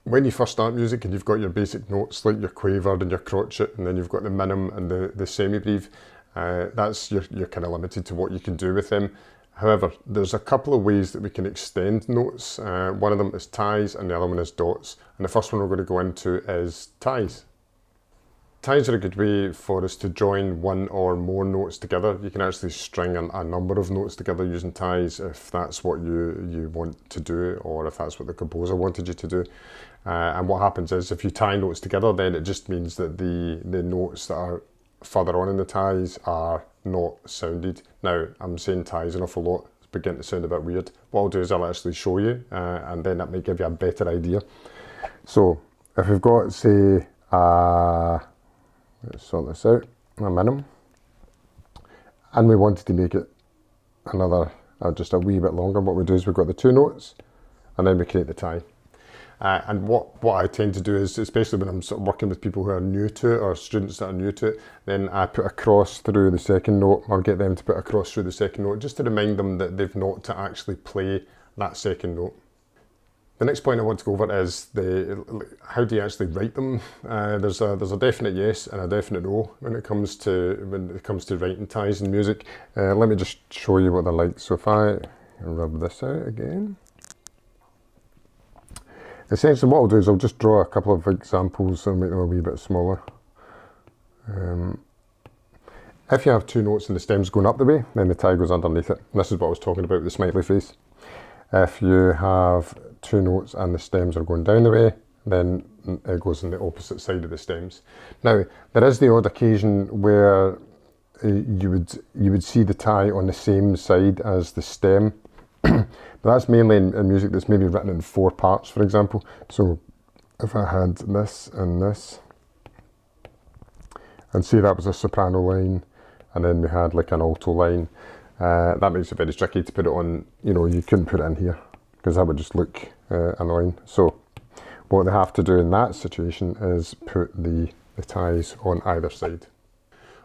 when you first start music and you've got your basic notes like your quavered and your crotchet, and then you've got the minim and the semi-breve, that's you're kind of limited to what you can do with them. However, there's a couple of ways that we can extend notes. One of them is ties and the other one is dots. And the first one we're going to go into is ties. Ties are a good way for us to join one or more notes together. You can actually string a number of notes together using ties if that's what you want to do, or if that's what the composer wanted you to do. And what happens is if you tie notes together, then it just means that the notes that are further on in the ties are not sounded. Now, I'm saying ties an awful lot, it's beginning to sound a bit weird. What I'll do is I'll actually show you, and then that might give you a better idea. So, if we've got, say, let's sort this out, a minim, and we wanted to make it another, just a wee bit longer, what we do is we've got the two notes, and then we create the tie. And what I tend to do is, especially when I'm sort of working with people who are new to it, or students that are new to it, then I put a cross through the second note, or get them to put a cross through the second note, just to remind them that they've not to actually play that second note. The next point I want to go over is how do you actually write them? There's a definite yes and a definite no when it comes to writing ties in music. Let me just show you what they're like. So if I rub this out again. Essentially what I'll do is I'll just draw a couple of examples and make them a wee bit smaller. If you have two notes and the stem's going up the way, then the tie goes underneath it. And this is what I was talking about with the smiley face. If you have two notes and the stems are going down the way, then it goes on the opposite side of the stems. Now, there is the odd occasion where you would see the tie on the same side as the stem. But that's mainly in music that's maybe written in 4 parts, for example. So if I had this and this, and say that was a soprano line, and then we had like an alto line, that makes it very tricky to put it on, you couldn't put it in here, because that would just look annoying. So what they have to do in that situation is put the ties on either side.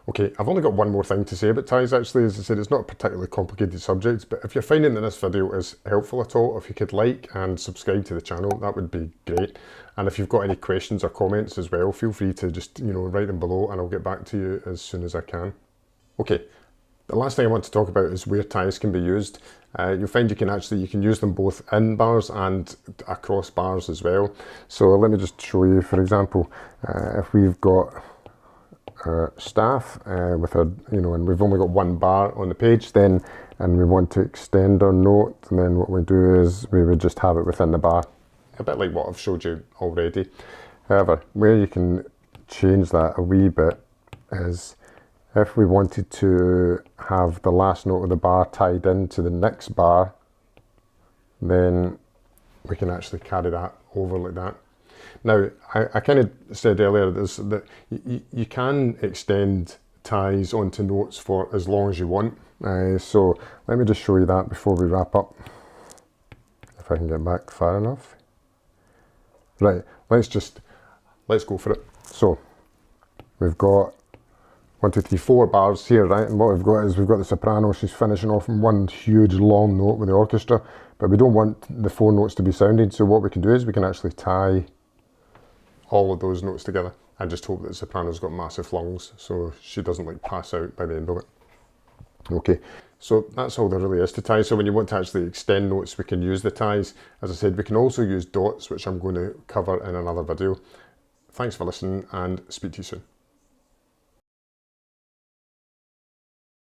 Okay, I've only got one more thing to say about ties actually. As I said, it's not a particularly complicated subject, but if you're finding that this video is helpful at all, if you could like and subscribe to the channel, that would be great. And if you've got any questions or comments as well, feel free to just, write them below and I'll get back to you as soon as I can. Okay, the last thing I want to talk about is where ties can be used. You'll find you can use them both in bars and across bars as well. So let me just show you, for example, if we've got staff with and we've only got one bar on the page, and we want to extend our note, and then what we do is we would just have it within the bar, a bit like what I've showed you already. However, where you can change that a wee bit is if we wanted to have the last note of the bar tied into the next bar, then we can actually carry that over like that. Now, I kind of said earlier that you can extend ties onto notes for as long as you want. So let me just show you that before we wrap up, if I can get back far enough. Right, let's go for it. So we've got 1, 2, 3, 4 bars here, right? And what we've got is we've got the soprano. She's finishing off in one huge long note with the orchestra, but we don't want the 4 notes to be sounded. So what we can do is we can actually tie all of those notes together and just hope that the soprano's got massive lungs so she doesn't pass out by the end of it. Okay, so that's all there really is to ties. So when you want to actually extend notes, we can use the ties. As I said, we can also use dots, which I'm going to cover in another video. Thanks for listening and speak to you soon.